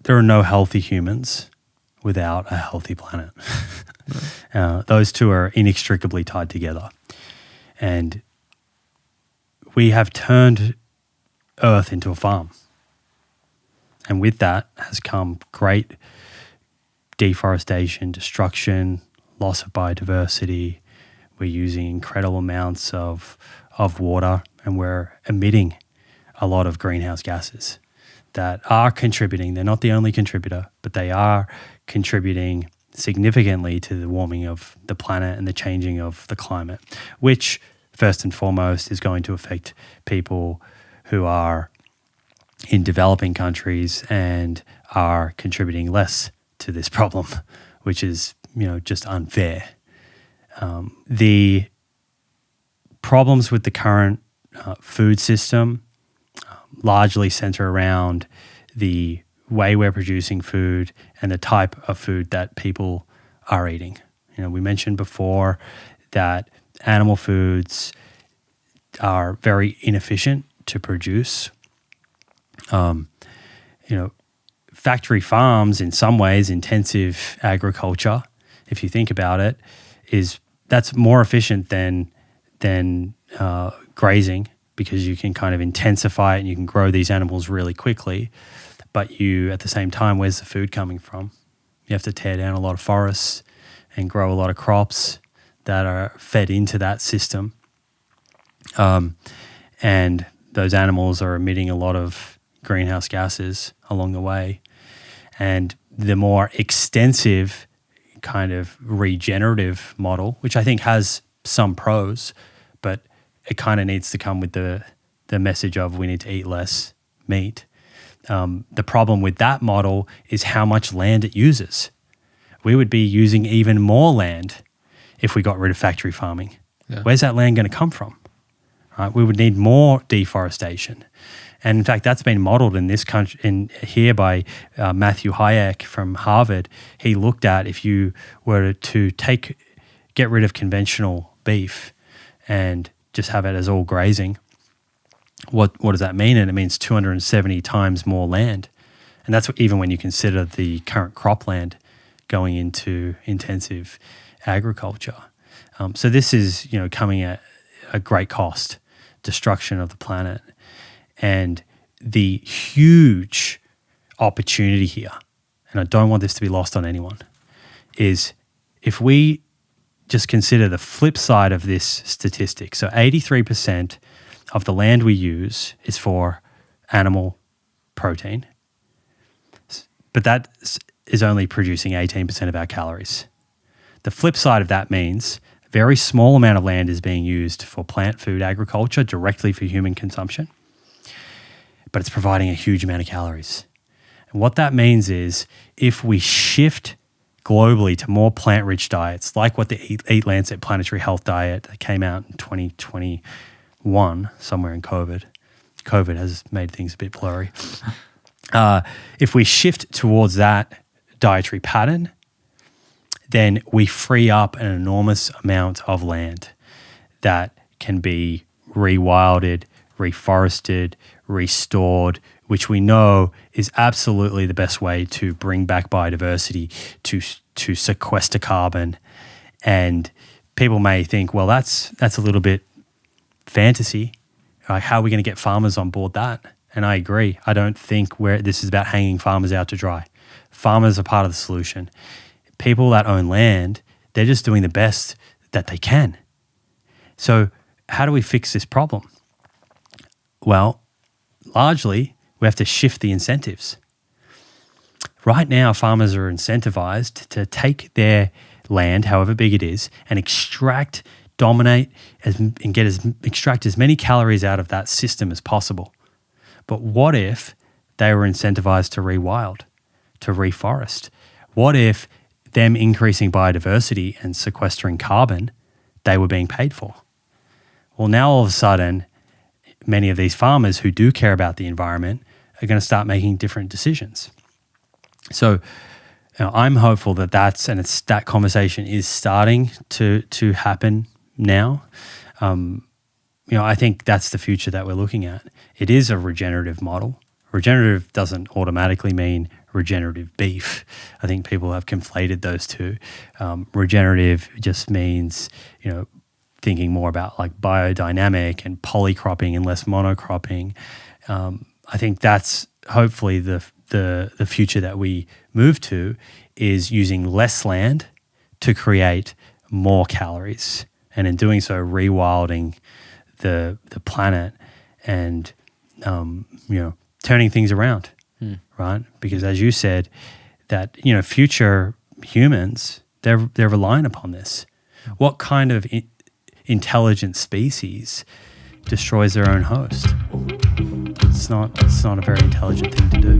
there are no healthy humans without a healthy planet. Those two are inextricably tied together. And we have turned Earth into a farm. And with that has come great deforestation, destruction, loss of biodiversity. We're using incredible amounts of water, and we're emitting a lot of greenhouse gases that are contributing. They're not the only contributor, but they are contributing significantly to the warming of the planet and the changing of the climate, which first and foremost is going to affect people who are in developing countries and are contributing less to this problem, which is, just unfair. The problems with the current food system largely center around the way we're producing food and the type of food that people are eating. We mentioned before that animal foods are very inefficient to produce. Factory farms, in some ways, intensive agriculture, if you think about it, that's more efficient than grazing, because you can kind of intensify it and you can grow these animals really quickly. But at the same time, where's the food coming from? You have to tear down a lot of forests and grow a lot of crops that are fed into that system. And those animals are emitting a lot of greenhouse gases along the way. And the more extensive kind of regenerative model, which I think has some pros, but it kind of needs to come with the message of we need to eat less meat. The problem with that model is how much land it uses. We would be using even more land if we got rid of factory farming. Yeah. Where's that land going to come from? Right? We would need more deforestation. And in fact, that's been modeled in this country, here by Matthew Hayek from Harvard. He looked at, if you were to get rid of conventional beef and just have it as all grazing, what does that mean? And it means 270 times more land. And that's even when you consider the current cropland going into intensive agriculture. So this is, coming at a great cost, destruction of the planet. And the huge opportunity here, and I don't want this to be lost on anyone, is if we just consider the flip side of this statistic. So 83% of the land we use is for animal protein, but that is only producing 18% of our calories. The flip side of that means a very small amount of land is being used for plant food agriculture directly for human consumption, but it's providing a huge amount of calories. And what that means is if we shift globally to more plant-rich diets, like what the Eat Lancet Planetary Health Diet that came out in 2021, somewhere in COVID. COVID has made things a bit blurry. If we shift towards that dietary pattern, then we free up an enormous amount of land that can be rewilded, reforested, restored, which we know is absolutely the best way to bring back biodiversity, to sequester carbon. And people may think, well, that's a little bit fantasy. How are we going to get farmers on board that? And I agree. I don't think this is about hanging farmers out to dry. Farmers are part of the solution. People that own land, they're just doing the best that they can. So how do we fix this problem? Well, largely, we have to shift the incentives. Right now, farmers are incentivized to take their land, however big it is, and extract as many calories out of that system as possible. But what if they were incentivized to rewild, to reforest? What if them increasing biodiversity and sequestering carbon, they were being paid for? Well, now all of a sudden, many of these farmers who do care about the environment are going to start making different decisions. So I'm hopeful that that conversation is starting to happen now. I think that's the future that we're looking at. It is a regenerative model. Regenerative doesn't automatically mean regenerative beef. I think people have conflated those two. Regenerative just means, thinking more about like biodynamic and polycropping and less monocropping. I think that's hopefully the future that we move to, is using less land to create more calories, and in doing so, rewilding the planet and turning things around, right? Because as you said, that future humans, they're relying upon this. What kind of intelligent species destroys their own host? It's not a very intelligent thing to do.